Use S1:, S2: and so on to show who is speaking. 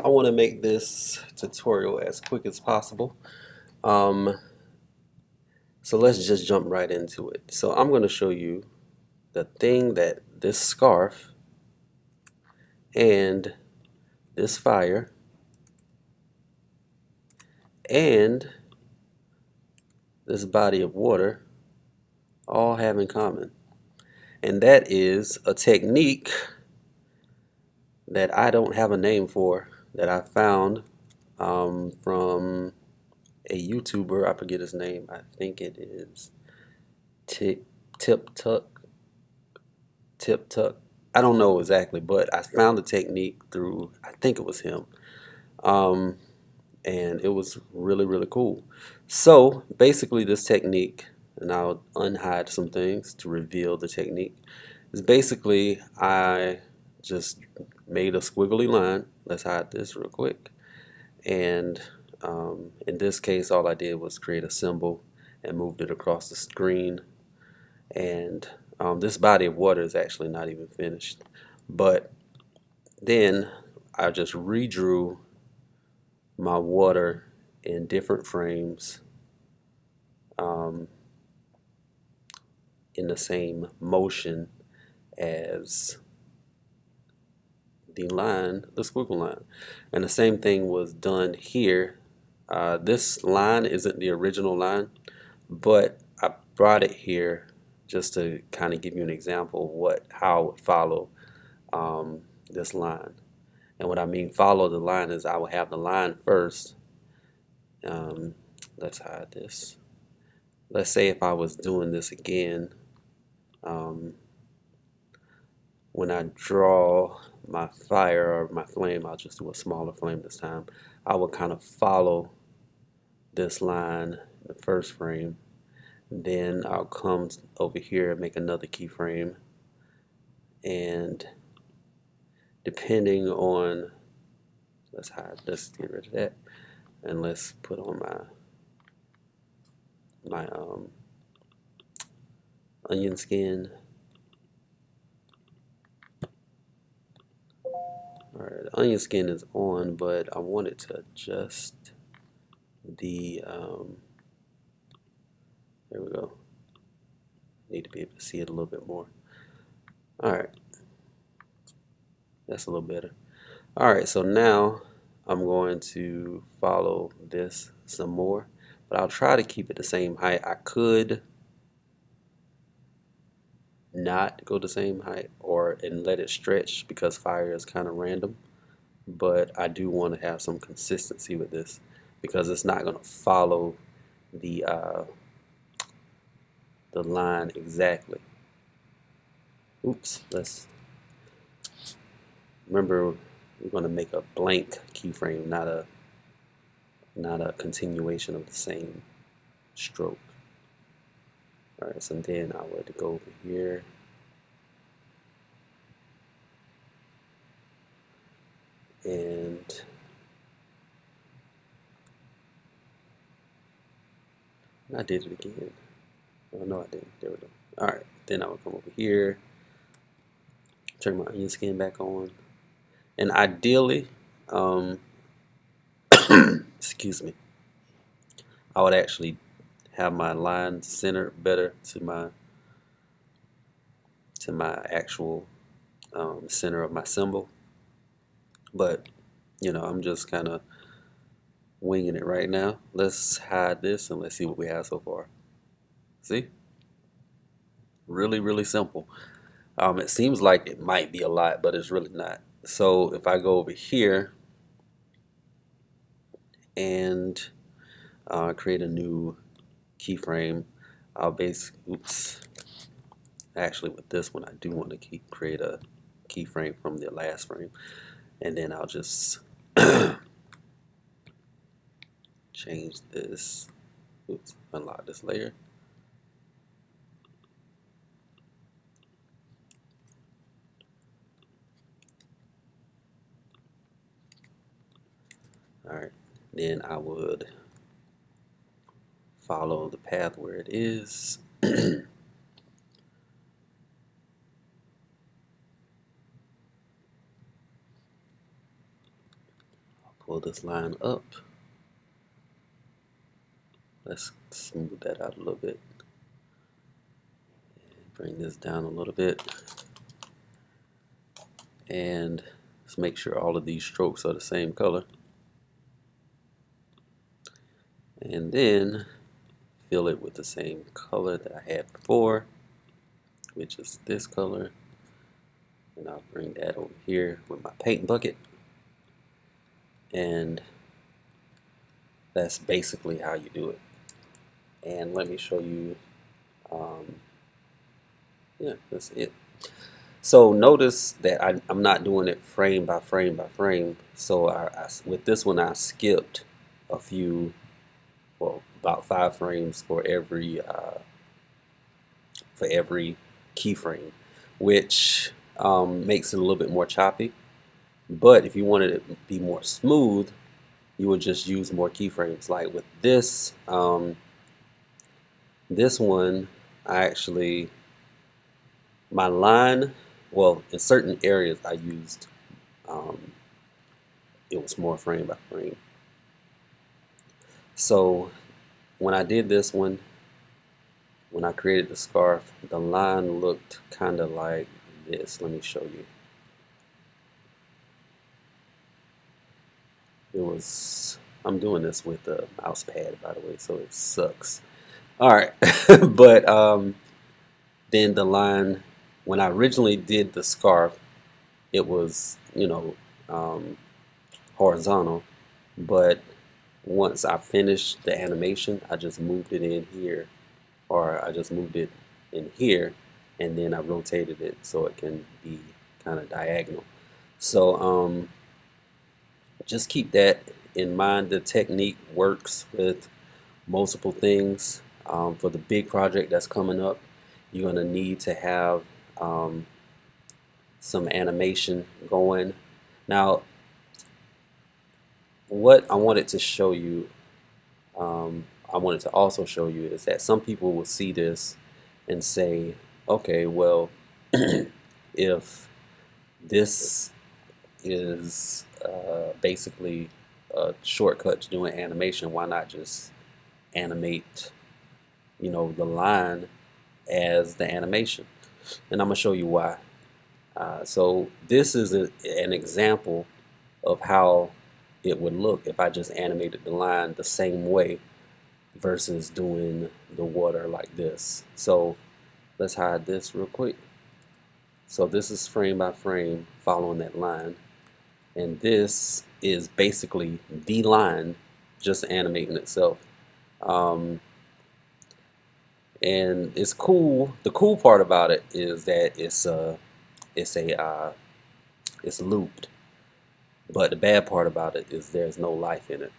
S1: I want to make this tutorial as quick as possible. Um, so let's just jump right into it. So I'm going to show you the thing that this scarf and this fire and this body of water all have in common. And that is a technique that I don't have a name for that I found from a YouTuber. I forget his name. I think it is Tip Tip Tuck. Tip Tuck. I don't know exactly, but I found the technique through, I think it was him. Um, and it was really, really cool. So basically, this technique, and I'll unhide some things to reveal the technique, is basically I just made a squiggly line. Let's hide this real quick. And in this case, all I did was create a symbol and moved it across the screen. And this body of water is actually not even finished. But then I just redrew my water in different frames um, in the same motion as the squiggle line. And the same thing was done here. This line isn't the original line, but I brought it here just to kind of give you an example of how I would follow this line. And what I mean follow the line is I will have the line first. Um, let's hide this. Let's say if I was doing this again, um, when I draw my fire or my flame, I'll just do a smaller flame this time. I will kind of follow this line in the first frame. Then I'll come over here and make another keyframe. And depending on, let's get rid of that. And let's put on my onion skin. Alright, the onion skin is on, but I wanted to adjust the, there we go. Need to be able to see it a little bit more. Alright, that's a little better. Alright, so now I'm going to follow this some more, but I'll try to keep it the same height. I could not go the same height and let it stretch because fire is kind of random, but I do want to have some consistency with this because it's not going to follow the line exactly. Oops, let's remember we're going to make a blank keyframe, not a continuation of the same stroke. Alright, so then I would go over here and I did it again. Oh no, I didn't. There we go. Alright, then I would come over here, turn my onion skin back on, and ideally, excuse me, I would actually have my line centered better to my actual center of my symbol. But you know, I'm just kind of winging it right now. Let's hide this and let's see what we have so far. See? Really, really simple. It seems like it might be a lot, but it's really not. So if I go over here and create a new keyframe, oops. Actually, with this one, I do want to create a keyframe from the last frame, and then I'll just change this. Oops, unlock this layer. All right, then I would follow the path where it is. pull this line up. Let's smooth that out a little bit. Bring this down a little bit. And let's make sure all of these strokes are the same color. And then fill it with the same color that I had before, which is this color. And I'll bring that over here with my paint bucket. And that's basically how you do it. And let me show you, yeah, that's it. So notice that I'm not doing it frame by frame by frame. So with this one, I skipped a few, well, about 5 frames for every keyframe, which makes it a little bit more choppy. But if you wanted it to be more smooth, you would just use more keyframes. Like with this, this one, I actually, my line, well, in certain areas I used, it was more frame by frame. So when I did this one, when I created the scarf, the line looked kind of like this. Let me show you. It was, I'm doing this with a mouse pad, by the way, so it sucks. All right, but then the line, when I originally did the scarf, it was, horizontal, but once I finished the animation, I just moved it in here, or I just moved it in here, and then I rotated it so it can be kind of diagonal. So just keep that in mind. The technique works with multiple things. For the big project that's coming up, you're going to need to have some animation going. Now, what I wanted to show you, I wanted to also show you is that some people will see this and say, okay, well, if this is basically a shortcut to doing animation, why not just animate, the line as the animation? And I'm gonna show you why. So this is an example of how it would look if I just animated the line the same way versus doing the water like this. So let's hide this real quick. So this is frame by frame following that line, and this is basically the line just animating itself. And it's cool. The cool part about it is that it's looped. But the bad part about it is there's no life in it.